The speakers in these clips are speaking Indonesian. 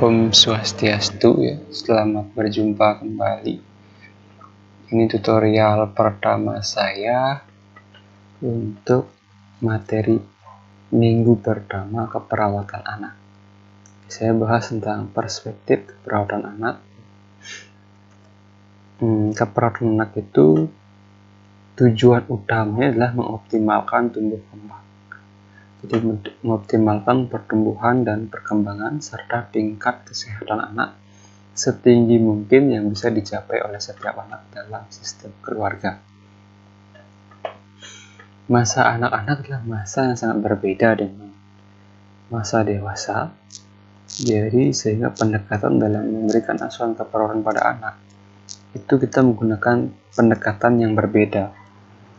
Om Swastiastu ya, selamat berjumpa kembali. Ini tutorial pertama saya untuk materi minggu pertama keperawatan anak. Saya bahas tentang perspektif keperawatan anak. Keperawatan anak itu tujuan utamanya adalah mengoptimalkan tumbuh kembang. Jadi mengoptimalkan pertumbuhan dan perkembangan serta tingkat kesehatan anak setinggi mungkin yang bisa dicapai oleh setiap anak dalam sistem keluarga. Masa anak-anak adalah masa yang sangat berbeda dengan masa dewasa. Jadi sehingga pendekatan dalam memberikan asuhan keperawatan pada anak itu kita menggunakan pendekatan yang berbeda.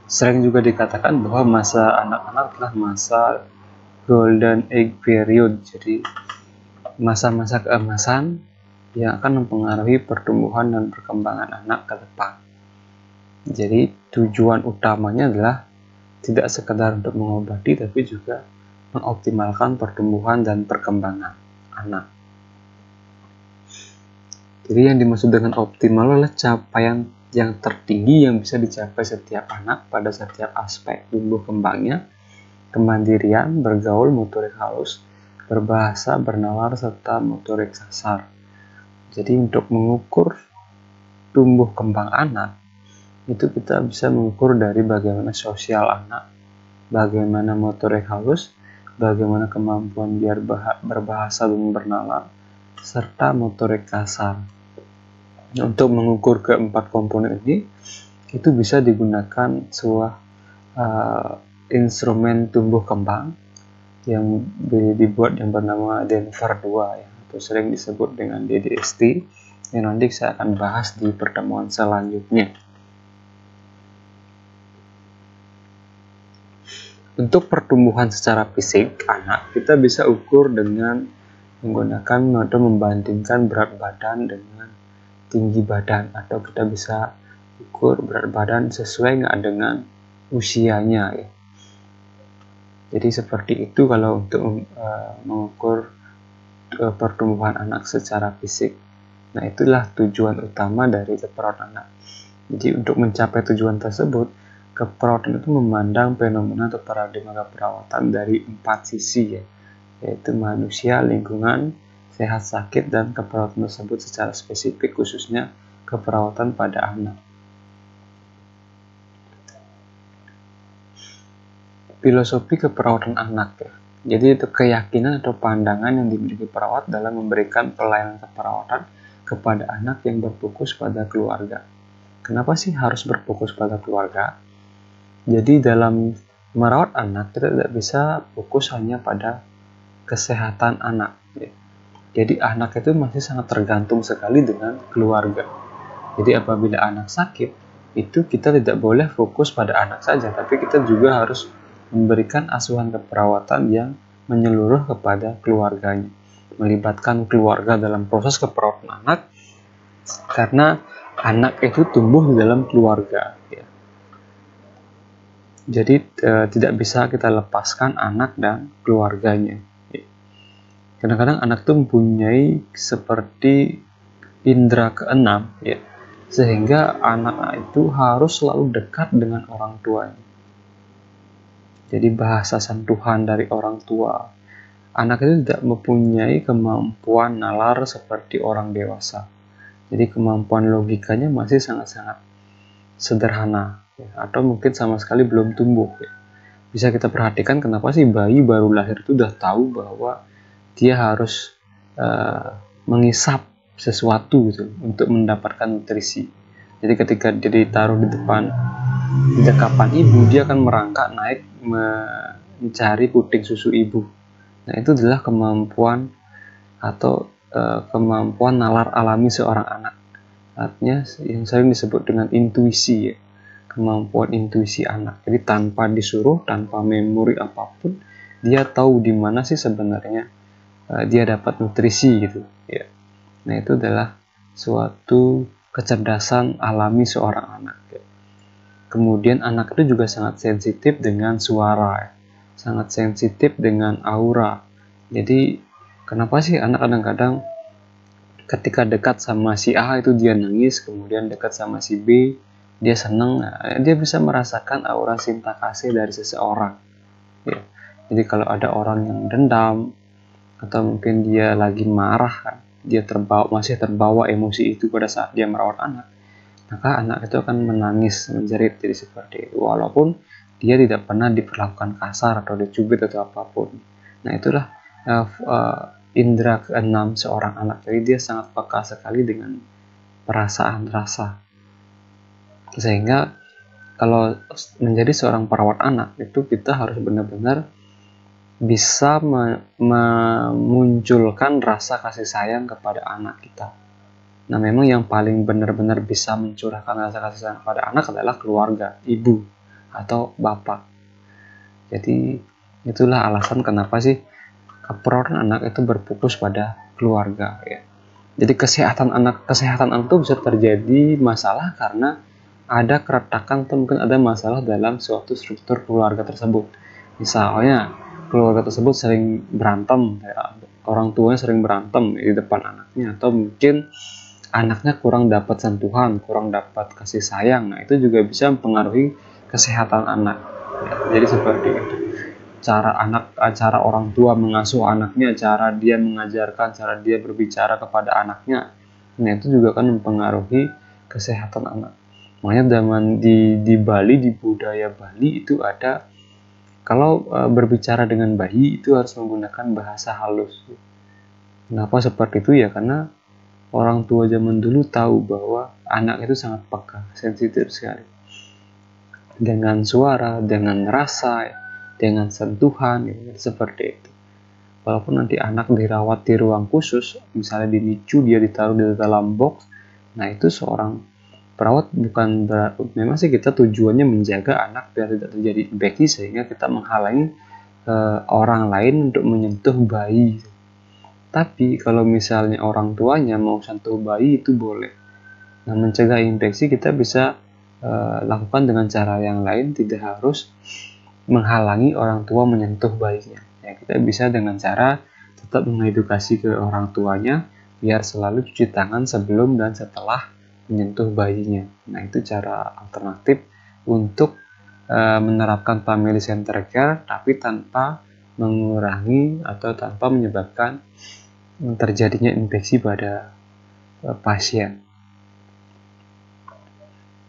Sering juga dikatakan bahwa masa anak-anak adalah masa golden egg period, jadi masa-masa keemasan yang akan mempengaruhi pertumbuhan dan perkembangan anak ke depan. Jadi tujuan utamanya adalah tidak sekedar untuk mengobati, tapi juga mengoptimalkan pertumbuhan dan perkembangan anak. Jadi yang dimaksud dengan optimal adalah capaian yang tertinggi yang bisa dicapai setiap anak pada setiap aspek tumbuh kembangnya, kemandirian, bergaul, motorik halus, berbahasa, bernalar, serta motorik kasar. Jadi untuk mengukur tumbuh kembang anak, itu kita bisa mengukur dari bagaimana sosial anak, bagaimana motorik halus, bagaimana kemampuan biar berbahasa dan bernalar, serta motorik kasar. Untuk mengukur keempat komponen ini, itu bisa digunakan sebuah instrumen tumbuh kembang yang dibuat yang bernama Denver 2 ya, atau sering disebut dengan DDST, yang nanti saya akan bahas di pertemuan selanjutnya. Untuk pertumbuhan secara fisik anak, kita bisa ukur dengan menggunakan atau membandingkan berat badan dengan tinggi badan, atau kita bisa ukur berat badan sesuai nggak dengan usianya ya. Jadi seperti itu kalau untuk mengukur pertumbuhan anak secara fisik. Nah, itulah tujuan utama dari keperawatan anak. Jadi untuk mencapai tujuan tersebut, keperawatan itu memandang fenomena atau paradigma keperawatan dari 4 sisi ya, yaitu manusia, lingkungan, sehat, sakit, dan keperawatan tersebut secara spesifik khususnya keperawatan pada anak. Filosofi keperawatan anak ya. Jadi itu keyakinan atau pandangan yang dimiliki perawat dalam memberikan pelayanan keperawatan kepada anak yang berfokus pada keluarga. Kenapa sih harus berfokus pada keluarga? Jadi dalam merawat anak kita tidak bisa fokus hanya pada kesehatan anak ya. Jadi anak itu masih sangat tergantung sekali dengan keluarga. Jadi apabila anak sakit, itu kita tidak boleh fokus pada anak saja, tapi kita juga harus memberikan asuhan keperawatan yang menyeluruh kepada keluarganya, melibatkan keluarga dalam proses keperawatan anak, karena anak itu tumbuh di dalam keluarga ya. Jadi tidak bisa kita lepaskan anak dan keluarganya. Kadang-kadang anak itu mempunyai seperti indera keenam ya, sehingga anak itu harus selalu dekat dengan orang tuanya. Jadi bahasa sentuhan dari orang tua. Anak itu tidak mempunyai kemampuan nalar seperti orang dewasa. Jadi kemampuan logikanya masih sangat-sangat sederhana ya, atau mungkin sama sekali belum tumbuh ya. Bisa kita perhatikan kenapa sih bayi baru lahir itu sudah tahu bahwa dia harus mengisap sesuatu gitu untuk mendapatkan nutrisi. Jadi ketika dia ditaruh di depan dekapan ibu, dia akan merangkak naik mencari puting susu ibu. Nah, itu adalah kemampuan atau kemampuan nalar alami seorang anak. Artinya yang sering disebut dengan intuisi ya, kemampuan intuisi anak. Jadi tanpa disuruh, tanpa memori apapun, dia tahu di mana sih sebenarnya dia dapat nutrisi gitu ya. Nah, itu adalah suatu kecerdasan alami seorang anak ya. Kemudian anak itu juga sangat sensitif dengan suara ya, sangat sensitif dengan aura. Jadi kenapa sih anak kadang-kadang ketika dekat sama si A itu dia nangis, kemudian dekat sama si B dia seneng. Nah, dia bisa merasakan aura cinta kasih dari seseorang ya. Jadi kalau ada orang yang dendam atau mungkin dia lagi marah kan, dia masih terbawa emosi itu pada saat dia merawat anak, maka anak itu akan menangis, menjerit. Jadi seperti itu, walaupun dia tidak pernah diperlakukan kasar atau dicubit atau apapun. Nah itulah indera keenam seorang anak. Jadi dia sangat peka sekali dengan perasaan rasa, sehingga kalau menjadi seorang perawat anak itu kita harus benar-benar bisa memunculkan rasa kasih sayang kepada anak kita. Nah memang yang paling benar-benar bisa mencurahkan rasa kasih sayang kepada anak adalah keluarga, ibu atau bapak. Jadi itulah alasan kenapa sih perawatan anak itu berfokus pada keluarga ya. Jadi kesehatan anak itu bisa terjadi masalah karena ada keretakan atau mungkin ada masalah dalam suatu struktur keluarga tersebut. Misalnya keluarga tersebut sering berantem, ya, orang tuanya sering berantem di depan anaknya, atau mungkin anaknya kurang dapat sentuhan, kurang dapat kasih sayang. Nah itu juga bisa mempengaruhi kesehatan anak ya. Jadi seperti itu, cara orang tua mengasuh anaknya, cara dia mengajarkan, cara dia berbicara kepada anaknya, nah itu juga akan mempengaruhi kesehatan anak. Makanya zaman di Bali, di budaya Bali itu ada, kalau berbicara dengan bayi itu harus menggunakan bahasa halus. Kenapa seperti itu ya? Karena orang tua zaman dulu tahu bahwa anak itu sangat peka, sensitif sekali dengan suara, dengan rasa, dengan sentuhan, ya, seperti itu. Walaupun nanti anak dirawat di ruang khusus, misalnya di NICU, dia ditaruh di dalam box, nah itu seorang perawat bukan memang sih kita tujuannya menjaga anak biar tidak terjadi infeksi, sehingga kita menghalangi orang lain untuk menyentuh bayi. Tapi kalau misalnya orang tuanya mau sentuh bayi itu boleh. Nah mencegah infeksi kita bisa lakukan dengan cara yang lain, tidak harus menghalangi orang tua menyentuh bayinya ya. Kita bisa dengan cara tetap mengedukasi ke orang tuanya biar selalu cuci tangan sebelum dan setelah menyentuh bayinya. Nah itu cara alternatif untuk menerapkan family center care, tapi tanpa mengurangi atau tanpa menyebabkan terjadinya infeksi pada pasien.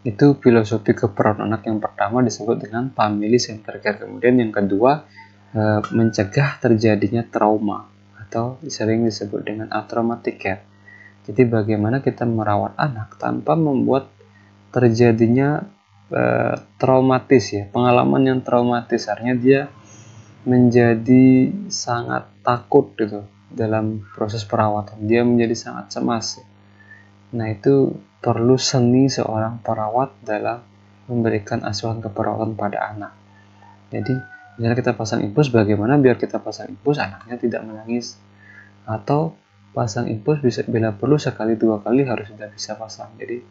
Itu filosofi keperawatan anak yang pertama disebut dengan family center care. Kemudian yang kedua, mencegah terjadinya trauma atau sering disebut dengan atraumatic care. Jadi bagaimana kita merawat anak tanpa membuat terjadinya traumatis ya, pengalaman yang traumatis, artinya dia menjadi sangat takut gitu dalam proses perawatan, dia menjadi sangat cemas. Nah itu perlu seni seorang perawat dalam memberikan asuhan keperawatan pada anak. Jadi misalnya kita pasang infus, bagaimana biar kita pasang infus anaknya tidak menangis, atau pasang infus bisa bila perlu sekali dua kali harus sudah bisa pasang, jadi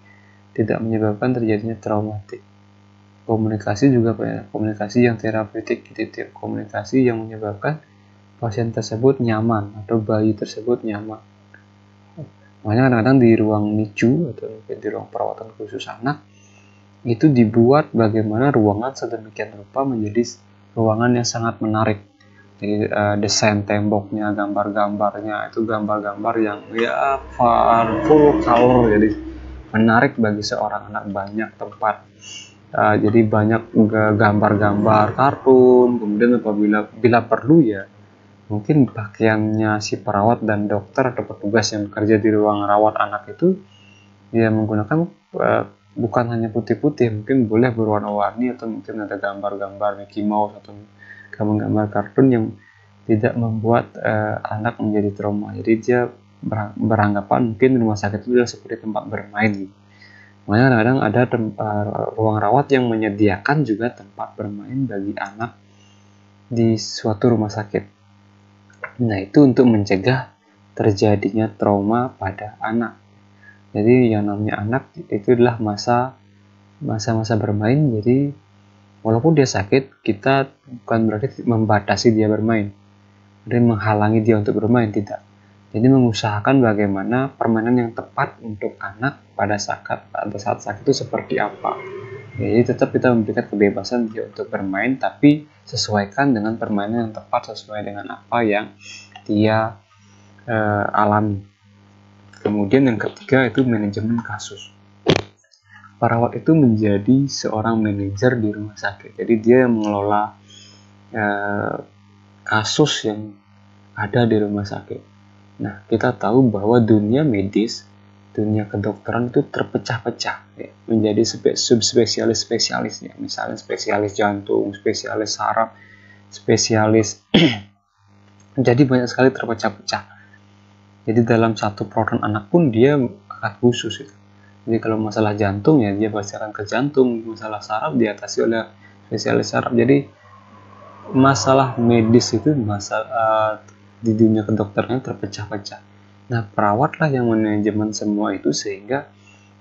tidak menyebabkan terjadinya traumatik. Komunikasi juga banyak, komunikasi yang terapeutik, komunikasi yang menyebabkan pasien tersebut nyaman atau bayi tersebut nyaman. Makanya kadang-kadang di ruang NICU atau di ruang perawatan khusus anak itu dibuat bagaimana ruangan sedemikian rupa menjadi ruangan yang sangat menarik. Jadi desain temboknya, gambar-gambarnya itu gambar-gambar yang ya full color, jadi menarik bagi seorang anak. Banyak tempat, jadi banyak gambar-gambar kartun. Kemudian bila perlu ya mungkin pakaiannya si perawat dan dokter atau petugas yang bekerja di ruang rawat anak itu dia menggunakan bukan hanya putih-putih, mungkin boleh berwarna-warni, atau mungkin ada gambar-gambar Mickey Mouse atau gambar-gambar kartun yang tidak membuat anak menjadi trauma. Jadi dia beranggapan mungkin rumah sakit itu adalah seperti tempat bermain. Makanya kadang-kadang ada ruang rawat yang menyediakan juga tempat bermain bagi anak di suatu rumah sakit. Nah itu untuk mencegah terjadinya trauma pada anak. Jadi yang namanya anak itu adalah masa-masa bermain. Jadi walaupun dia sakit, kita bukan berarti membatasi dia bermain dan menghalangi dia untuk bermain, tidak. Jadi mengusahakan bagaimana permainan yang tepat untuk anak pada saat sakit itu seperti apa. Jadi tetap kita memberikan kebebasan dia untuk bermain, tapi sesuaikan dengan permainan yang tepat sesuai dengan apa yang dia alami. Kemudian yang ketiga itu manajemen kasus. Perawat itu menjadi seorang manajer di rumah sakit. Jadi dia yang mengelola kasus yang ada di rumah sakit. Nah, kita tahu bahwa dunia medis, dunia kedokteran itu terpecah-pecah ya, menjadi subspesialis-spesialisnya. Misalnya spesialis jantung, spesialis saraf, spesialis jadi banyak sekali terpecah-pecah. Jadi dalam satu proton anak pun dia akan khusus itu. Jadi kalau masalah jantung ya dia pasti akan ke jantung, masalah saraf diatasi oleh spesialis saraf. Jadi masalah medis itu di dunia kedokteran terpecah-pecah. Nah, perawatlah yang manajemen semua itu sehingga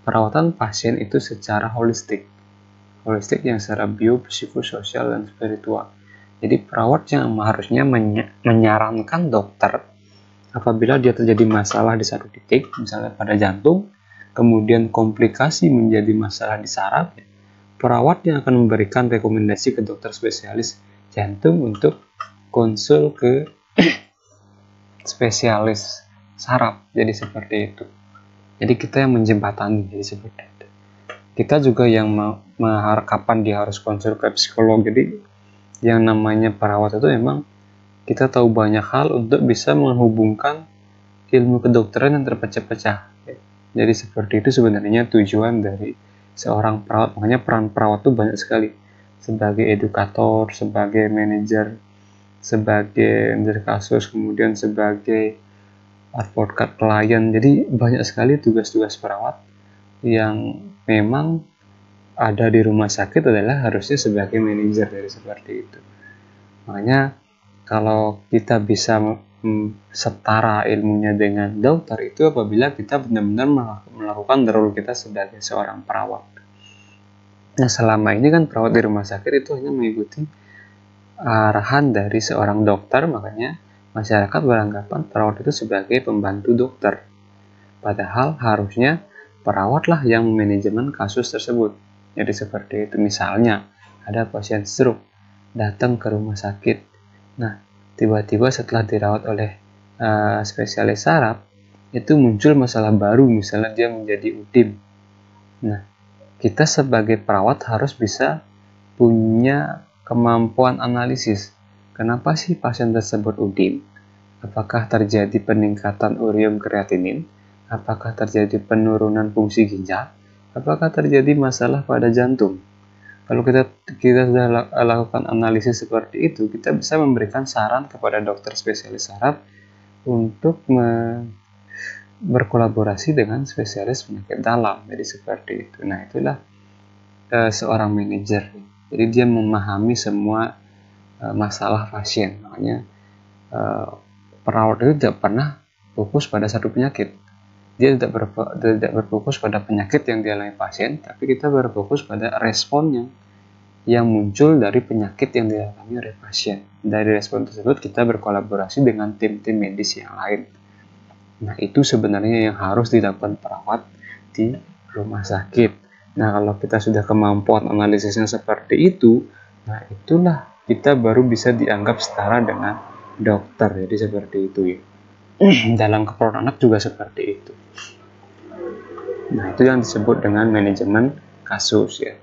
perawatan pasien itu secara holistik yang secara biopsikososial dan spiritual. Jadi perawat yang harusnya menyarankan dokter apabila dia terjadi masalah di satu titik, misalnya pada jantung, kemudian komplikasi menjadi masalah di saraf, perawat yang akan memberikan rekomendasi ke dokter spesialis jantung untuk konsul ke spesialis saraf. Jadi seperti itu. Jadi kita yang menjembatani, jadi seperti itu. Kita juga yang kapan dia harus konsul ke psikolog. Jadi yang namanya perawat itu memang kita tahu banyak hal untuk bisa menghubungkan ilmu kedokteran yang terpecah-pecah. Jadi seperti itu sebenarnya tujuan dari seorang perawat. Makanya peran perawat itu banyak sekali. Sebagai edukator, sebagai manajer, sebagai manajer kasus, kemudian sebagai advokat klien. Jadi banyak sekali tugas-tugas perawat yang memang ada di rumah sakit adalah harusnya sebagai manajer dari seperti itu. Makanya kalau kita bisa setara ilmunya dengan dokter itu apabila kita benar-benar melakukan role kita sebagai seorang perawat. Nah, selama ini kan perawat di rumah sakit itu hanya mengikuti arahan dari seorang dokter, makanya masyarakat beranggapan perawat itu sebagai pembantu dokter. Padahal harusnya perawatlah yang manajemen kasus tersebut. Jadi seperti itu, misalnya ada pasien stroke datang ke rumah sakit. Nah, tiba-tiba setelah dirawat oleh spesialis saraf, itu muncul masalah baru, misalnya dia menjadi UDIM. Nah, kita sebagai perawat harus bisa punya kemampuan analisis. Kenapa sih pasien tersebut UDIM? Apakah terjadi peningkatan ureum kreatinin? Apakah terjadi penurunan fungsi ginjal? Apakah terjadi masalah pada jantung? Kalau kita sudah lakukan analisis seperti itu, kita bisa memberikan saran kepada dokter spesialis saraf untuk berkolaborasi dengan spesialis penyakit dalam. Jadi seperti itu. Nah, itulah seorang manajer. Jadi dia memahami semua masalah pasien. Makanya perawat itu tidak pernah fokus pada satu penyakit. Dia tidak berfokus pada penyakit yang dialami pasien, tapi kita berfokus pada responnya yang muncul dari penyakit yang dialami oleh pasien. Dari respon tersebut kita berkolaborasi dengan tim-tim medis yang lain. Nah, itu sebenarnya yang harus dilakukan perawat di rumah sakit. Nah, kalau kita sudah kemampuan analisisnya seperti itu, nah itulah kita baru bisa dianggap setara dengan dokter. Jadi seperti itu ya. Dalam keperawatan anak juga seperti itu. Nah, itu yang disebut dengan manajemen kasus ya.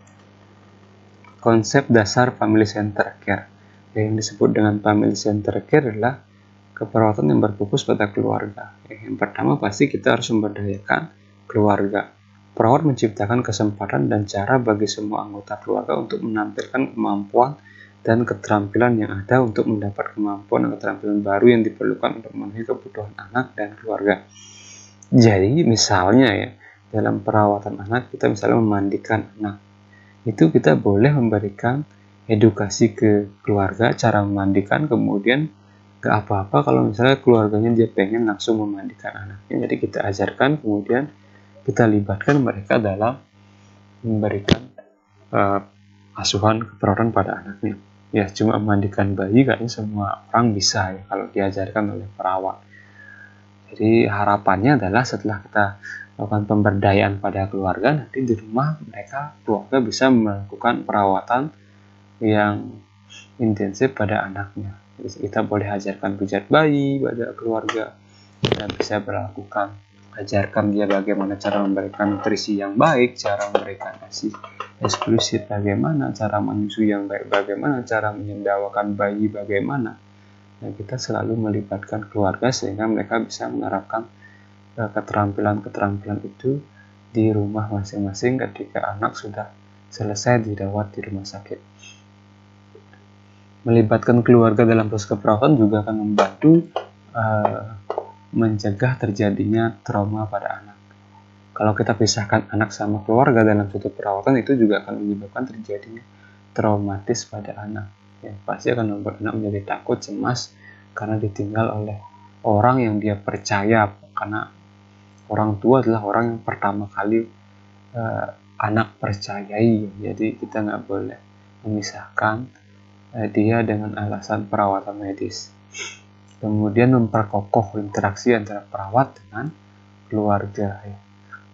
Konsep dasar family center care. Yang disebut dengan family center care adalah keperawatan yang berfokus pada keluarga. Yang pertama pasti kita harus memberdayakan keluarga. Perawat menciptakan kesempatan dan cara bagi semua anggota keluarga untuk menampilkan kemampuan dan keterampilan yang ada untuk mendapat kemampuan dan keterampilan baru yang diperlukan untuk memenuhi kebutuhan anak dan keluarga. Jadi misalnya ya, dalam perawatan anak kita misalnya memandikan anak. Itu kita boleh memberikan edukasi ke keluarga cara memandikan, kemudian gak apa-apa kalau misalnya keluarganya dia pengen langsung memandikan anaknya. Jadi kita ajarkan, kemudian kita libatkan mereka dalam memberikan asuhan keperawatan pada anaknya. Ya, cuma memandikan bayi kayaknya semua orang bisa ya kalau diajarkan oleh perawat. Jadi harapannya adalah setelah kita melakukan pemberdayaan pada keluarga, nanti di rumah keluarga bisa melakukan perawatan yang intensif pada anaknya. Jadi kita boleh ajarkan pijat bayi pada keluarga, kita bisa melakukan ajarkan dia bagaimana cara memberikan nutrisi yang baik, cara memberikan ASI eksklusif bagaimana, cara menyusui yang baik bagaimana, cara menyendawakan bayi bagaimana. Nah, kita selalu melibatkan keluarga sehingga mereka bisa menerapkan keterampilan-keterampilan itu di rumah masing-masing ketika anak sudah selesai dirawat di rumah sakit. Melibatkan keluarga dalam proses keperawatan juga akan membantu mencegah terjadinya trauma pada anak. Kalau kita pisahkan anak sama keluarga dalam suatu perawatan, itu juga akan menyebabkan terjadinya traumatis pada anak. Ya, pasti akan membuat anak menjadi takut, cemas karena ditinggal oleh orang yang dia percaya, karena orang tua adalah orang yang pertama kali anak percayai. Jadi kita nggak boleh memisahkan dia dengan alasan perawatan medis. Kemudian memperkokoh interaksi antara perawat dengan keluarga. Ya.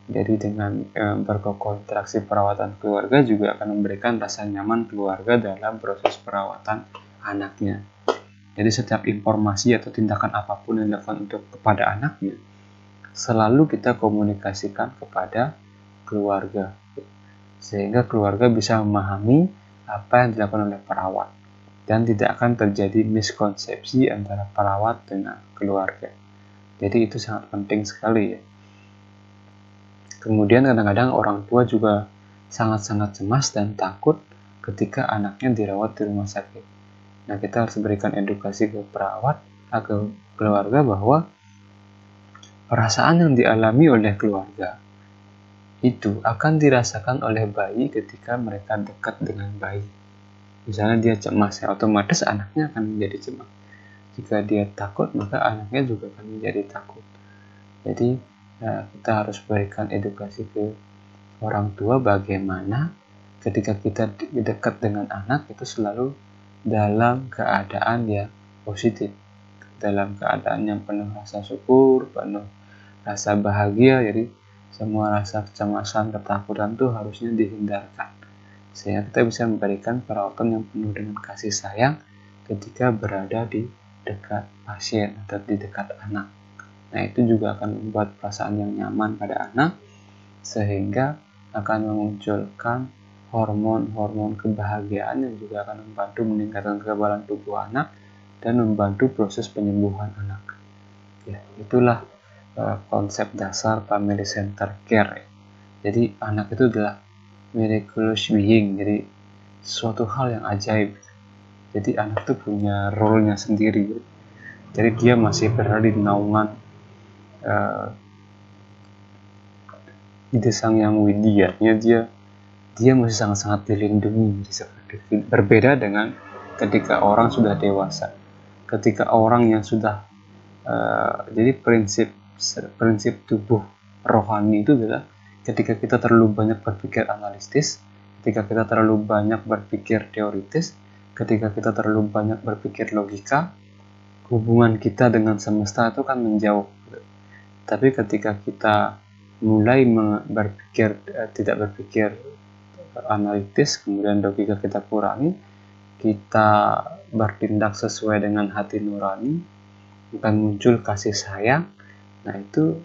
Jadi dengan berkokoh interaksi perawatan keluarga juga akan memberikan rasa nyaman keluarga dalam proses perawatan anaknya. Jadi setiap informasi atau tindakan apapun yang dilakukan kepada anaknya, selalu kita komunikasikan kepada keluarga. Sehingga keluarga bisa memahami apa yang dilakukan oleh perawat. Dan tidak akan terjadi miskonsepsi antara perawat dengan keluarga. Jadi itu sangat penting sekali ya. Kemudian kadang-kadang orang tua juga sangat-sangat cemas dan takut ketika anaknya dirawat di rumah sakit. Nah, kita harus berikan edukasi ke perawat, ke keluarga bahwa perasaan yang dialami oleh keluarga itu akan dirasakan oleh bayi ketika mereka dekat dengan bayi. Misalnya dia cemas, ya otomatis anaknya akan menjadi cemas. Jika dia takut, maka anaknya juga akan menjadi takut. Jadi kita harus berikan edukasi ke orang tua bagaimana ketika kita dekat dengan anak itu selalu dalam keadaan yang positif, dalam keadaan yang penuh rasa syukur, penuh rasa bahagia. Jadi semua rasa kecemasan, ketakutan itu harusnya dihindarkan sehingga kita bisa memberikan perawatan yang penuh dengan kasih sayang ketika berada di dekat pasien atau di dekat anak. Nah, itu juga akan membuat perasaan yang nyaman pada anak sehingga akan memunculkan hormon-hormon kebahagiaan yang juga akan membantu meningkatkan kekebalan tubuh anak dan membantu proses penyembuhan anak. Ya, itulah konsep dasar family center care. Jadi anak itu adalah miraculous being, jadi suatu hal yang ajaib. Jadi anak itu punya role-nya sendiri. Jadi dia masih berada di naungan ide Sang Yang Widianya, dia masih sangat-sangat dilindungi. Berbeda dengan ketika orang sudah dewasa, ketika orang yang sudah jadi prinsip tubuh rohani itu adalah ketika kita terlalu banyak berpikir analitis, ketika kita terlalu banyak berpikir teoritis, ketika kita terlalu banyak berpikir logika, hubungan kita dengan semesta itu kan menjauh. Tapi ketika kita mulai tidak berpikir analitis, kemudian logika kita kurangi, kita bertindak sesuai dengan hati nurani, akan muncul kasih sayang. Nah, itu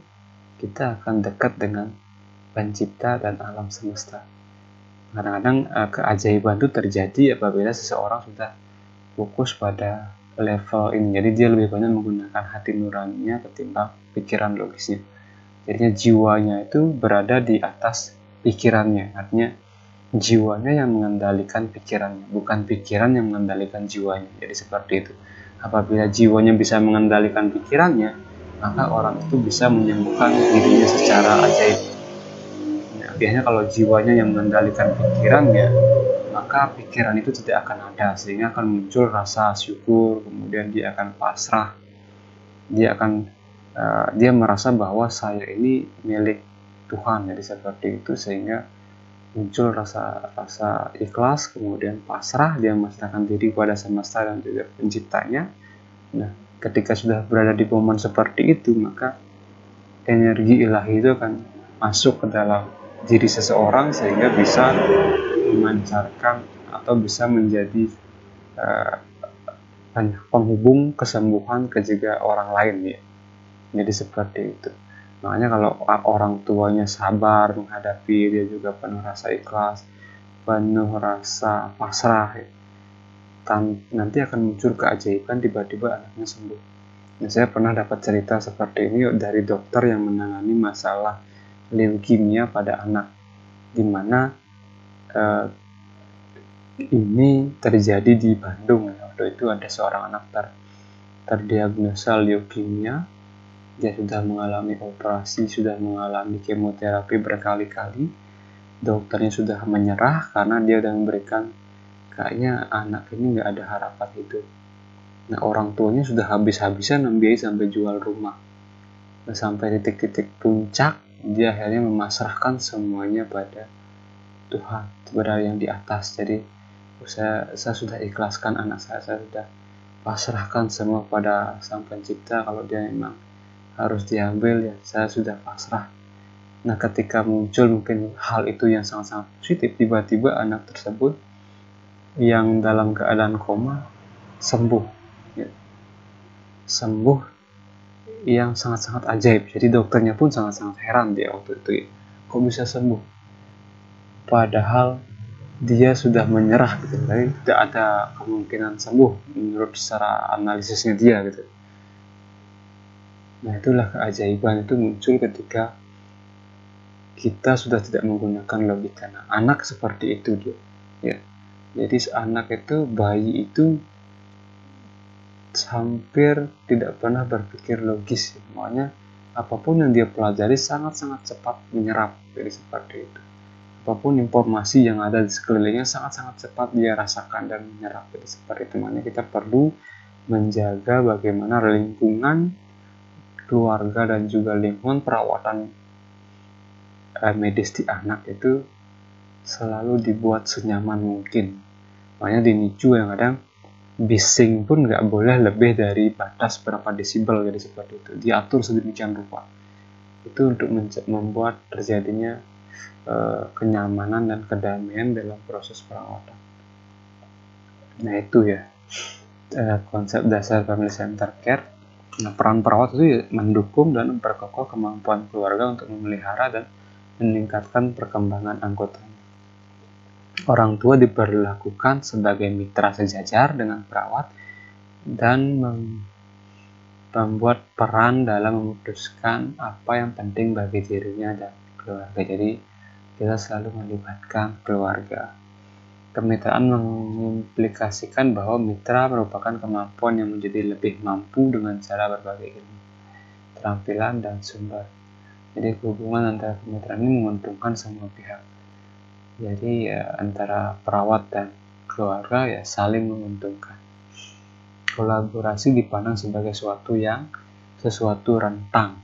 kita akan dekat dengan pencipta dan alam semesta. Kadang-kadang keajaiban itu terjadi apabila seseorang sudah fokus pada level ini. Jadi dia lebih banyak menggunakan hati nuraninya ketimbang pikiran logisnya. Jadinya jiwanya itu berada di atas pikirannya. Artinya jiwanya yang mengendalikan pikirannya, bukan pikiran yang mengendalikan jiwanya. Jadi seperti itu. Apabila jiwanya bisa mengendalikan pikirannya, maka orang itu bisa menyembuhkan dirinya secara ajaib. Nah, biasanya kalau jiwanya yang mengendalikan pikirannya, maka pikiran itu tidak akan ada, sehingga akan muncul rasa syukur, kemudian dia akan pasrah, dia merasa bahwa saya ini milik Tuhan. Jadi seperti itu, sehingga muncul rasa ikhlas, kemudian pasrah, dia menyerahkan diri kepada semesta dan juga penciptanya. Nah, ketika sudah berada di momen seperti itu, maka energi ilahi itu akan masuk ke dalam diri seseorang sehingga bisa memancarkan atau bisa menjadi penghubung kesembuhan ke juga orang lain ya. Jadi seperti itu. Makanya kalau orang tuanya sabar menghadapi, dia juga penuh rasa ikhlas, penuh rasa pasrah ya, nanti akan muncul keajaiban, tiba-tiba anaknya sembuh. Nah, saya pernah dapat cerita seperti ini dari dokter yang menangani masalah leukemia pada anak, di mana ini terjadi di Bandung. Waktu itu ada seorang anak terdiagnosa leukemia. Dia sudah mengalami operasi, sudah mengalami kemoterapi berkali-kali. Dokternya sudah menyerah karena dia sudah memberikan, kayaknya anak ini nggak ada harapan hidup. Nah, orang tuanya sudah habis-habisan membiayai sampai jual rumah. Nah, sampai titik-titik puncak, dia akhirnya memasrahkan semuanya pada Tuhan, kepada yang di atas. Jadi saya sudah ikhlaskan anak saya sudah pasrahkan semua pada Sang Pencipta. Kalau dia memang harus diambil, ya saya sudah pasrah. Nah, ketika muncul mungkin hal itu yang sangat-sangat positif, tiba-tiba anak tersebut yang dalam keadaan koma sembuh ya. Sembuh yang sangat-sangat ajaib. Jadi dokternya pun sangat-sangat heran dia waktu itu ya. Kok bisa sembuh? Padahal dia sudah menyerah gitu. Jadi tidak ada kemungkinan sembuh menurut secara analisisnya dia gitu. Nah, itulah keajaiban itu muncul ketika kita sudah tidak menggunakan logika. Nah, anak seperti itu dia ya. Jadi anak itu, bayi itu hampir tidak pernah berpikir logis ya. Makanya apapun yang dia pelajari sangat-sangat cepat menyerap. Jadi seperti itu. Apapun informasi yang ada di sekelilingnya sangat-sangat cepat dia rasakan dan menyerap. Jadi seperti itu. Makanya kita perlu menjaga bagaimana lingkungan keluarga dan juga lingkungan perawatan medis di anak itu selalu dibuat senyaman mungkin. Makanya di NICU yang kadang bising pun nggak boleh lebih dari batas berapa desibel, jadi seperti itu diatur sedemikian rupa. Itu untuk membuat terjadinya kenyamanan dan kedamaian dalam proses perawatan. Nah, itu ya konsep dasar family center care. Nah, peran perawat itu ya mendukung dan memperkokoh kemampuan keluarga untuk memelihara dan meningkatkan perkembangan anggotanya. Orang tua diperlakukan sebagai mitra sejajar dengan perawat dan membuat peran dalam memutuskan apa yang penting bagi dirinya dan keluarga. Jadi kita selalu melibatkan keluarga. Kemitraan mengimplikasikan bahwa mitra merupakan kemampuan yang menjadi lebih mampu dengan cara berbagai ilmu, keterampilan, dan sumber. Jadi hubungan antara kemitraan ini menguntungkan semua pihak. Jadi ya, antara perawat dan keluarga ya saling menguntungkan. Kolaborasi dipandang sebagai sesuatu rentang.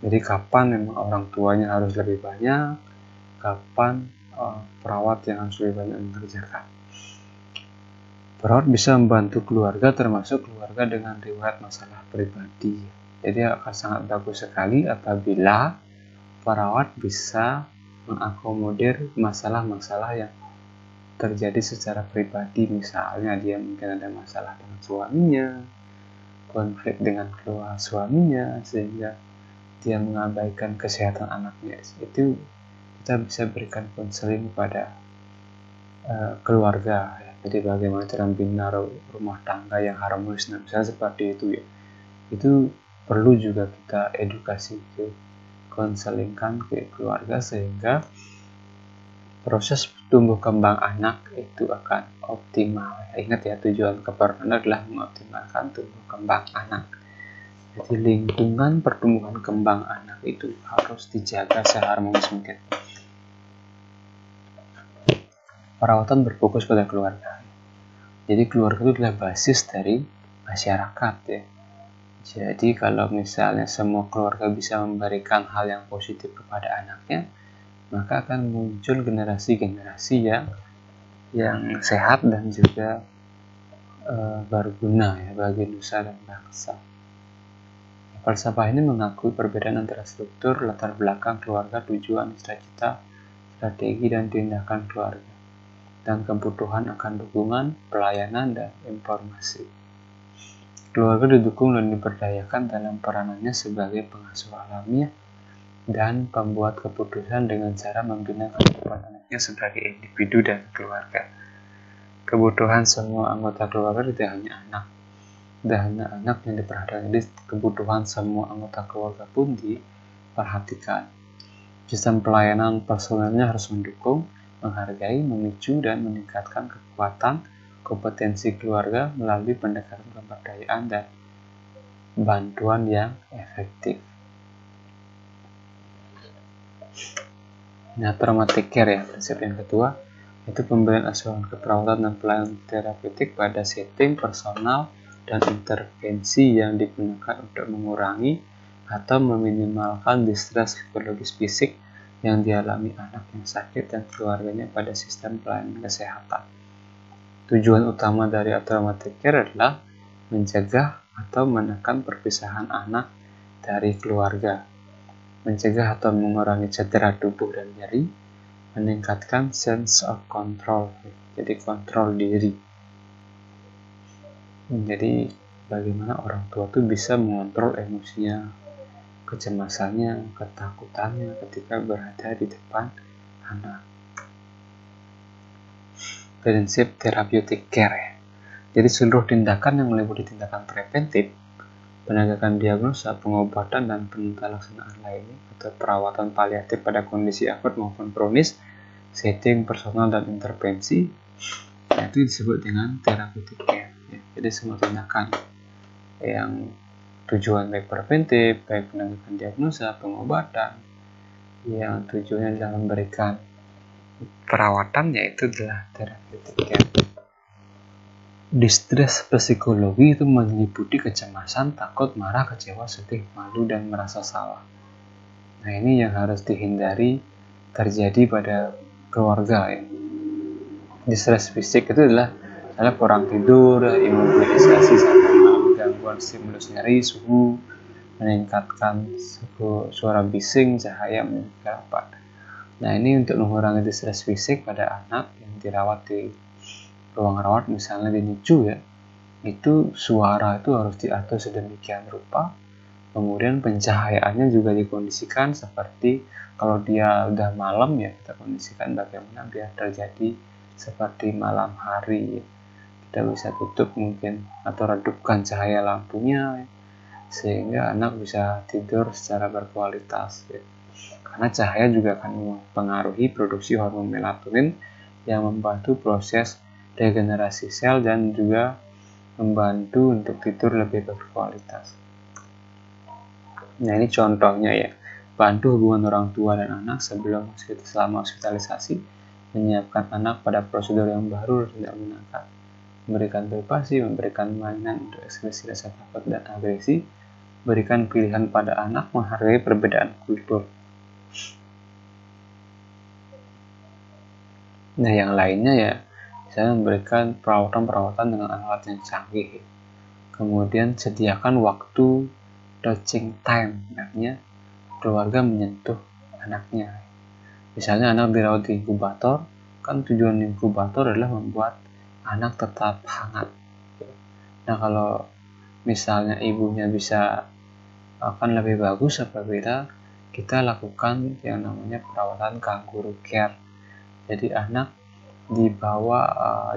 Jadi kapan memang orang tuanya harus lebih banyak, kapan perawat yang harus lebih banyak mengerjakan. Perawat bisa membantu keluarga, termasuk keluarga dengan riwayat masalah pribadi. Jadi akan sangat bagus sekali apabila perawat bisa mengakomodir masalah-masalah yang terjadi secara pribadi. Misalnya dia mungkin ada masalah dengan suaminya, konflik dengan keluarga suaminya, sehingga dia mengabaikan kesehatan anaknya. Itu kita bisa berikan konseling pada keluarga ya. Jadi bagaimana cara membina rumah tangga yang harmonis. Nah, misalnya seperti itu ya, itu perlu juga kita edukasi ke konselingkan ke keluarga sehingga proses tumbuh kembang anak itu akan optimal. Ingat ya, tujuan keperawatan adalah mengoptimalkan tumbuh kembang anak. Jadi lingkungan pertumbuhan kembang anak itu harus dijaga seharmonis mungkin. Perawatan berfokus pada keluarga. Jadi keluarga itu adalah basis dari masyarakat ya. Jadi kalau misalnya semua keluarga bisa memberikan hal yang positif kepada anaknya, maka akan muncul generasi-generasi yang sehat dan juga berguna ya bagi nusa dan bangsa. Falsafah ini mengakui perbedaan antara struktur, latar belakang keluarga, tujuan, cita-cita, strategi, dan tindakan keluarga, dan kebutuhan akan dukungan, pelayanan, dan informasi. Keluarga didukung dan diberdayakan dalam peranannya sebagai pengasuh alamiah dan pembuat keputusan dengan cara membina kehidupan anaknya sebagai individu dan keluarga. Kebutuhan semua anggota keluarga tidak hanya anak yang diperhatikan, jadi kebutuhan semua anggota keluarga pun diperhatikan. Sistem pelayanan personelnya harus mendukung, menghargai, memicu, dan meningkatkan kekuatan kompetensi keluarga melalui pendekatan pemberdayaan dan bantuan yang efektif. Nah, traumatic care ya, prinsip yang kedua, yaitu pemberian asuhan keperawatan dan pelayanan terapeutik pada setting personal dan intervensi yang digunakan untuk mengurangi atau meminimalkan distres psikologis fisik yang dialami anak yang sakit dan keluarganya pada sistem pelayanan kesehatan. Tujuan utama dari traumatic care adalah mencegah atau menekan perpisahan anak dari keluarga, mencegah atau mengurangi cedera tubuh dan nyeri, meningkatkan sense of control, jadi kontrol diri. Jadi bagaimana orang tua tuh bisa mengontrol emosinya, kecemasannya, ketakutannya ketika berada di depan anak. Prinsip therapeutic care ya. Jadi seluruh tindakan yang meliputi tindakan preventif, penegakan diagnosa, pengobatan, dan penata laksanaan lainnya atau perawatan paliatif pada kondisi akut maupun kronis, setting personal dan intervensi, itu disebut dengan therapeutic care. Jadi semua tindakan yang tujuan baik preventif, baik penegakan diagnosa, pengobatan, yang tujuannya adalah memberikan perawatan, yaitu adalah therapeutic care. Distres psikologi itu meliputi kecemasan, takut, marah, kecewa, sedih, malu, dan merasa salah. Nah, ini yang harus dihindari terjadi pada keluarga ya. Distres fisik itu adalah misalnya kurang tidur, imobilisasi sampai malam, gangguan stimulus nyeri, suhu, meningkatkan suara bising, cahaya menggelapan. Nah, ini untuk mengurangi distres fisik pada anak yang dirawat di ruang rawat, misalnya di NICU ya, itu suara itu harus diatur sedemikian rupa. Kemudian pencahayaannya juga dikondisikan seperti kalau dia udah malam ya, kita kondisikan bagaimana biar terjadi seperti malam hari ya. Kita bisa tutup mungkin atau redupkan cahaya lampunya ya, sehingga anak bisa tidur secara berkualitas ya. Karena cahaya juga akan mempengaruhi produksi hormon melatonin yang membantu proses regenerasi sel dan juga membantu untuk tidur lebih berkualitas. Nah, ini contohnya ya, bantu hubungan orang tua dan anak selama hospitalisasi, menyiapkan anak pada prosedur yang baru dan tidak menangkap, memberikan privasi, memberikan mainan untuk ekspresi rasa takut dan agresi, berikan pilihan pada anak, menghargai perbedaan kultur. Nah, yang lainnya ya, misalnya memberikan perawatan dengan alat yang canggih. Kemudian sediakan waktu touching time, artinya keluarga menyentuh anaknya. Misalnya anak dirawat di inkubator, kan tujuan inkubator adalah membuat anak tetap hangat. Nah, kalau misalnya ibunya bisa, akan lebih bagus apabila kita lakukan yang namanya perawatan kangaroo care. Jadi anak dibawa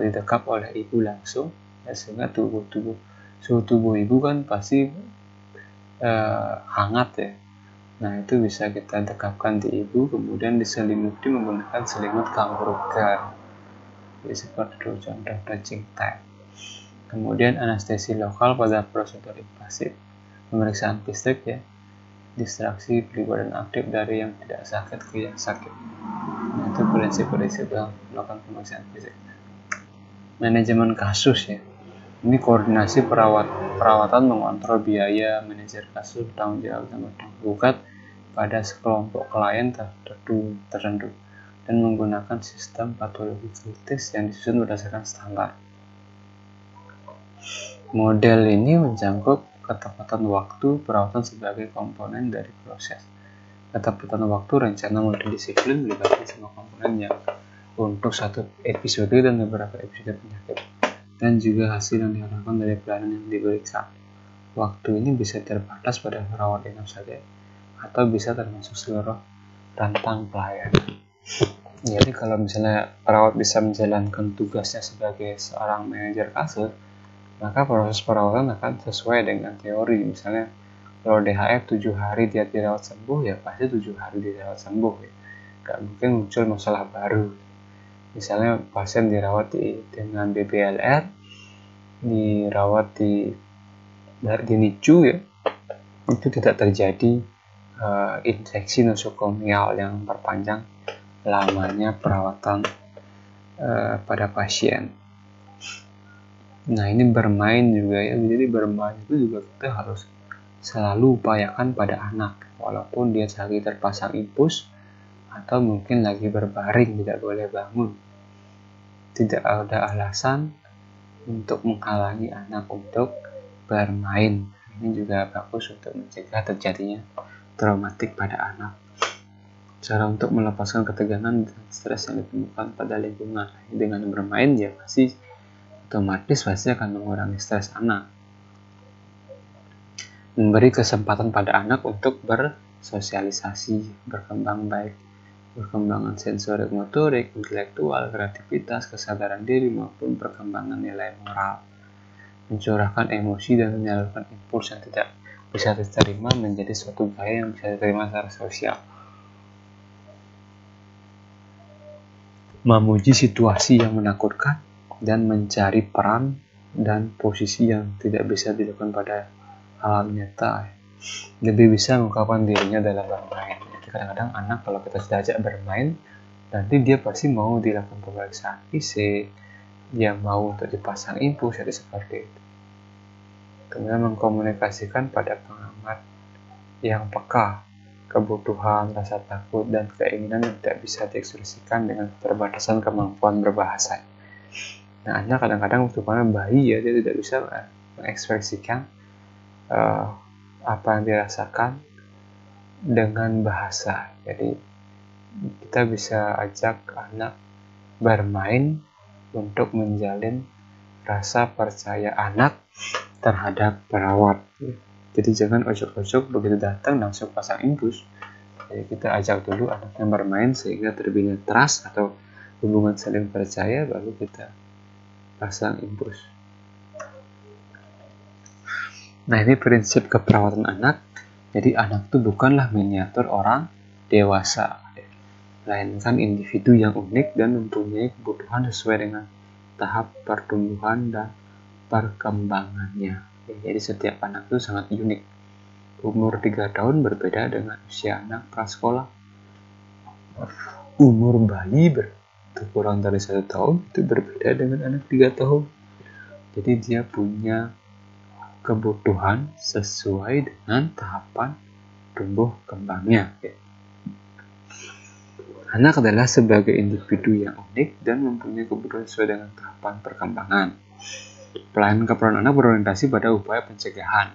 didekap oleh ibu langsung ya, sehingga suhu tubuh ibu kan pasti hangat ya. Nah, itu bisa kita dekapkan di ibu, kemudian diselimuti menggunakan selimut kangaroo care. Jadi seperti itu contoh touching time. Kemudian anestesi lokal pada prosedur invasif, pemeriksaan fisik ya, distraksi beri badan aktif dari yang tidak sakit ke yang sakit. Nah, itu prinsip-prinsip yang melakukan pemeriksaan fisik. Manajemen kasus ya, ini koordinasi perawatan, mengontrol biaya, manajer kasus, bertanggung jawab dan gugat pada sekelompok klien tertentu dan menggunakan sistem patologi kritis yang disusun berdasarkan standar. Model ini mencakup ketepatan waktu perawatan sebagai komponen dari proses. Ketepatan waktu rencana multidisiplin melibatkan semua komponennya untuk satu episode dan beberapa episode penyakit, dan juga hasil yang diharapkan dari pelayanan yang diberikan. Waktu ini bisa terbatas pada perawat inap saja, atau bisa termasuk seluruh rentang pelayanan. Jadi kalau misalnya perawat bisa menjalankan tugasnya sebagai seorang manajer kasus, maka proses perawatan akan sesuai dengan teori. Misalnya kalau DHF 7 hari dia dirawat sembuh, ya pasti 7 hari dirawat sembuh ya. Gak mungkin muncul masalah baru. Misalnya pasien dirawat dengan BBLR, dirawat di NICU ya, itu tidak terjadi infeksi nosokomial yang perpanjang lamanya perawatan pada pasien. Nah, ini bermain juga ya. Jadi bermain itu juga kita harus selalu upayakan pada anak, walaupun dia lagi terpasang infus atau mungkin lagi berbaring, tidak boleh bangun. Tidak ada alasan untuk menghalangi anak untuk bermain. Ini juga bagus untuk mencegah terjadinya traumatik pada anak. Cara untuk melepaskan ketegangan dan stres yang ditemukan pada lingkungan dengan bermain, ya otomatis pasti akan mengurangi stres anak. Memberi kesempatan pada anak untuk bersosialisasi, berkembang baik, perkembangan sensorik, motorik, intelektual, kreativitas, kesadaran diri, maupun perkembangan nilai moral. Mencurahkan emosi dan menyalurkan impuls yang tidak bisa diterima menjadi suatu gaya yang bisa diterima secara sosial. Memuji situasi yang menakutkan dan mencari peran dan posisi yang tidak bisa dilakukan pada hal nyata. Lebih bisa mengungkapkan dirinya dalam bermain. Jadi kadang-kadang anak kalau kita sudah ajak bermain, nanti dia pasti mau dilakukan pemeriksaan fisik, dia mau untuk dipasang infus, jadi seperti itu. Kemudian mengkomunikasikan pada pengamat yang peka kebutuhan, rasa takut, dan keinginan yang tidak bisa diekspresikan dengan keterbatasan kemampuan berbahasa. Nah, anak kadang-kadang waktu bayi ya, dia tidak bisa mengekspresikan apa yang dirasakan dengan bahasa. Jadi kita bisa ajak anak bermain untuk menjalin rasa percaya anak terhadap perawat. Jadi jangan ojok-ojok begitu datang langsung pasang infus. Jadi kita ajak dulu anaknya bermain sehingga terbina trust atau hubungan saling percaya, baru kita pasang infus. Nah, ini prinsip keperawatan anak. Jadi anak itu bukanlah miniatur orang dewasa, melainkan individu yang unik dan mempunyai kebutuhan sesuai dengan tahap pertumbuhan dan perkembangannya. Jadi setiap anak itu sangat unik. Umur 3 tahun berbeda dengan usia anak prasekolah. Umur bayi kurang dari 1 tahun itu berbeda dengan anak 3 tahun. Jadi dia punya kebutuhan sesuai dengan tahapan tumbuh kembangnya. Anak adalah sebagai individu yang unik dan mempunyai kebutuhan sesuai dengan tahapan perkembangan. Pelayanan keperawatan anak berorientasi pada upaya pencegahan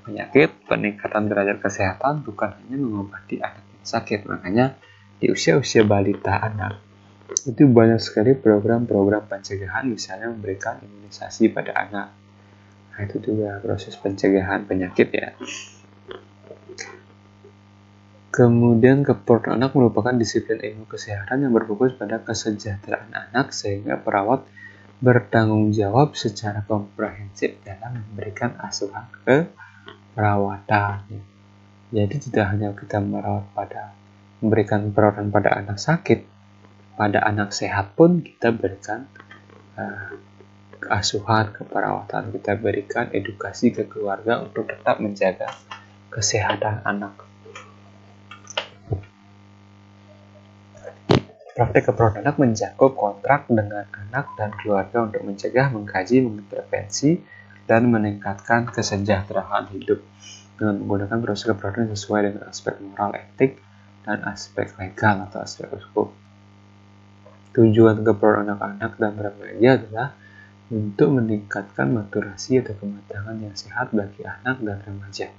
penyakit, peningkatan derajat kesehatan, bukan hanya mengobati anak yang sakit. Makanya di usia-usia balita anak itu banyak sekali program-program pencegahan, misalnya memberikan imunisasi pada anak. Nah, itu juga proses pencegahan penyakit ya. Kemudian keperawatan anak merupakan disiplin ilmu kesehatan yang berfokus pada kesejahteraan anak, sehingga perawat bertanggung jawab secara komprehensif dalam memberikan asuhan keperawatan. Jadi tidak hanya kita memberikan perawatan pada anak sakit, pada anak sehat pun kita berikan asuhan keperawatan, kita berikan edukasi ke keluarga untuk tetap menjaga kesehatan anak. Praktek keperawatan anak mencakup kontrak dengan anak dan keluarga untuk mencegah, mengkaji, mengintervensi, dan meningkatkan kesejahteraan hidup dengan menggunakan proses keperawatan sesuai dengan aspek moral, etik, dan aspek legal atau aspek hukum. Tujuan keperawatan anak-anak dan remaja adalah untuk meningkatkan maturasi atau kematangan yang sehat bagi anak dan remaja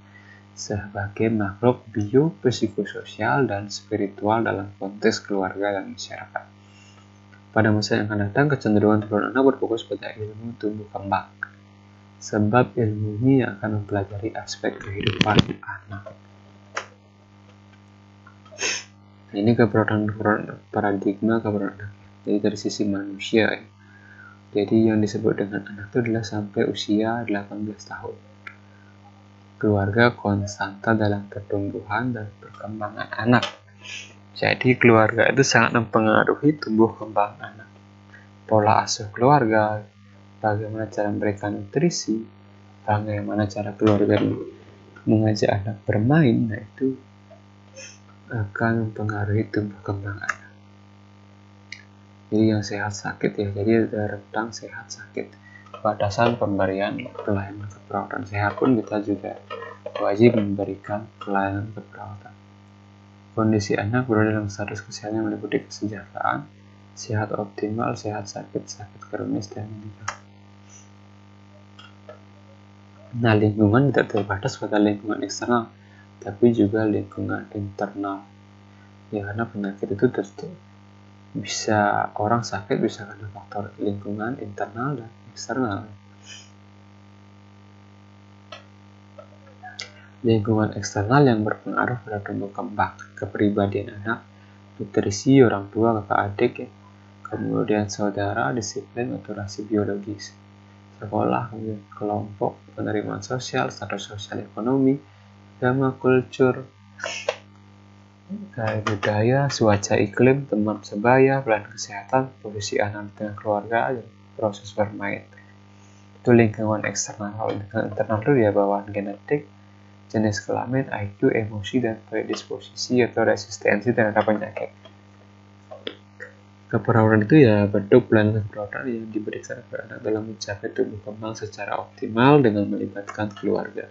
sebagai makhluk bio-psikososial dan spiritual dalam konteks keluarga dan masyarakat. Pada masa yang akan datang, kecenderungan turun anak berfokus pada ilmu tumbuh kembang, sebab ilmu ini akan mempelajari aspek kehidupan anak. Ini paradigma keberadaan. Jadi dari sisi manusia ya. Jadi yang disebut dengan anak itu adalah sampai usia 18 tahun. Keluarga konstanta dalam pertumbuhan dan perkembangan anak. Jadi keluarga itu sangat mempengaruhi tumbuh kembang anak. Pola asuh keluarga, bagaimana cara memberikan nutrisi, bagaimana cara keluarga mengajak anak bermain, nah itu akan mempengaruhi tumbuh kembang anak. Jadi yang sehat sakit ya, jadi ada rentang sehat sakit. Batasan pemberian pelayanan keperawatan sehat pun kita juga wajib memberikan pelayanan keperawatan. Kondisi anak berada dalam status kesehatan yang meliputi kesejahteraan, sehat optimal, sehat sakit, sakit kronis, dan meninggal. Nah, lingkungan tidak terbatas pada lingkungan eksternal, tapi juga lingkungan internal. Ya, karena penyakit itu bisa orang sakit bisa karena faktor lingkungan internal dan eksternal. Lingkungan eksternal yang berpengaruh pada tumbuh kembang kepribadian anak, nutrisi orang tua, kakak adik ya, kemudian saudara, disiplin, otorasi biologis, sekolah, kemudian kelompok, penerimaan sosial, status sosial ekonomi, agama, kultur, budaya, cuaca iklim, teman sebaya, plan kesehatan, posisi anak dengan keluarga, dan proses bermain. Itu lingkungan eksternal. Kalau lingkungan internal itu ya bawaan genetik, jenis kelamin, IQ, emosi, dan predisposisi atau resistensi terhadap penyakit. Keperawatan itu ya bentuk pelayanan keperawatan yang diberikan kepada anak dalam mencapai tumbuh kembang secara optimal dengan melibatkan keluarga.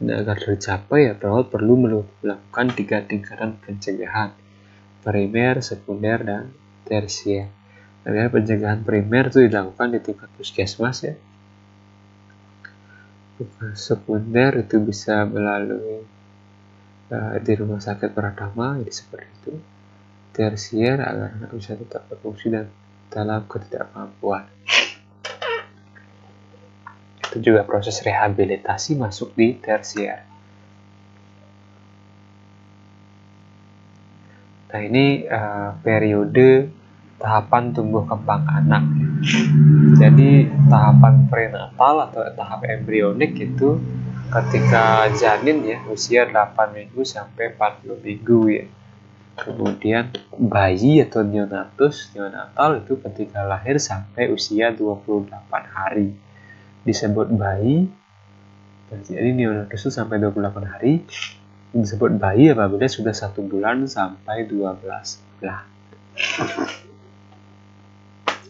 Nah, agar tercapai ya perawat perlu melakukan 3 tingkatan pencegahan: primer, sekunder, dan tersier. Nah, pencegahan primer itu dilakukan di tingkat puskesmas ya. Sekunder itu bisa melalui di rumah sakit Pratama, jadi seperti itu. Tersier agar anak bisa tetap berfungsi dan dalam ketidakmampuan. Itu juga proses rehabilitasi masuk di tersier. Nah, ini periode tahapan tumbuh kembang anak. Jadi tahapan prenatal atau tahap embrionik itu ketika janin ya usia 8 minggu sampai 40 minggu ya. Kemudian bayi atau neonatal itu ketika lahir sampai usia 28 hari. Disebut bayi, jadi neonatus itu sampai 28 hari. Disebut bayi apabila sudah 1 bulan sampai 12 bulan.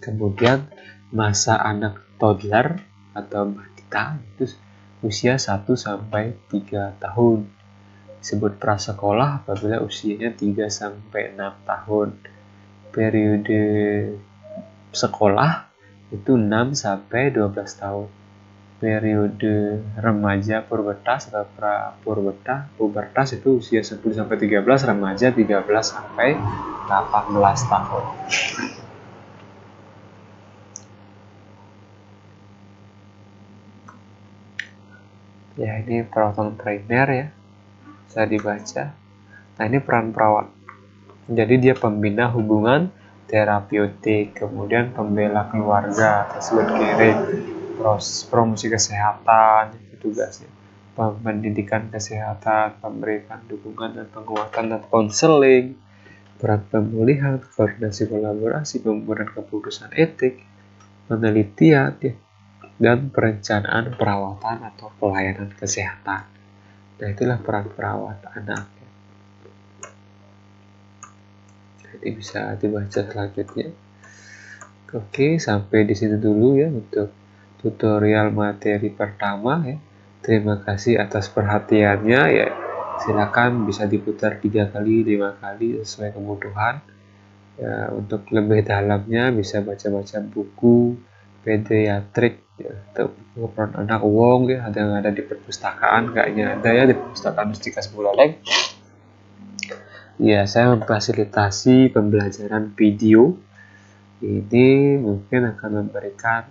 Kemudian masa anak toddler atau balita itu usia 1 sampai 3 tahun. Disebut prasekolah apabila usianya 3 sampai 6 tahun. Periode sekolah itu 6 sampai 12 tahun. Periode remaja pubertas atau pubertas itu usia 10 sampai 13, remaja 13 sampai 18 tahun. Ya, ini perawatan primer ya. Bisa dibaca. Nah, ini peran perawat. Jadi dia pembina hubungan terapeutik, kemudian pembela keluarga, tersebut caring, promosi kesehatan, itu tugasnya. Pendidikan kesehatan, memberikan dukungan dan penguatan dan konseling, peran pemulihan, koordinasi kolaborasi, pembuatan keputusan etik, penelitian, ya, dan perencanaan perawatan atau pelayanan kesehatan. Nah, itulah peran perawat anak. Jadi bisa dibaca selanjutnya. Oke, sampai di sini dulu ya untuk tutorial materi pertama ya. Terima kasih atas perhatiannya ya. Silakan bisa diputar 3 kali, 5 kali sesuai kebutuhan. Ya, untuk lebih dalamnya bisa baca-baca buku, pediatrik ya, untuk keperluan anak wong ya, ada yang ada di perpustakaan, kayaknya ada ya di perpustakaan Mustika Semulawang. Ya, saya memfasilitasi pembelajaran video. Ini mungkin akan memberikan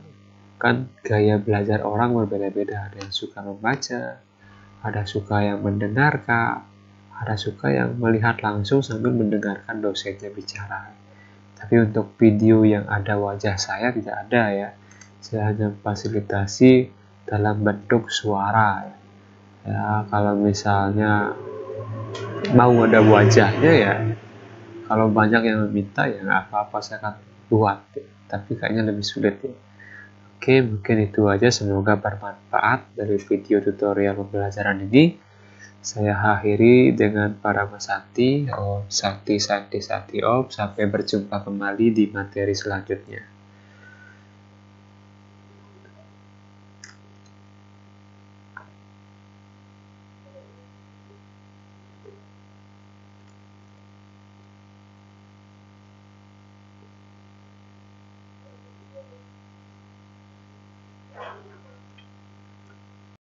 kan gaya belajar orang berbeda-beda. Ada yang suka membaca, ada suka yang mendengarkan, ada suka yang melihat langsung sambil mendengarkan dosennya bicara. Tapi untuk video yang ada wajah saya tidak ada ya. Saya hanya fasilitasi dalam bentuk suara. Ya, kalau misalnya mau ada wajahnya ya, kalau banyak yang meminta ya nggak apa-apa, saya akan buat. Tapi kayaknya lebih sulit ya. Oke, mungkin itu aja. Semoga bermanfaat dari video tutorial pembelajaran ini. Saya akhiri dengan para Sakti. Om Sakti Sakti Sakti Om. Sampai berjumpa kembali di materi selanjutnya.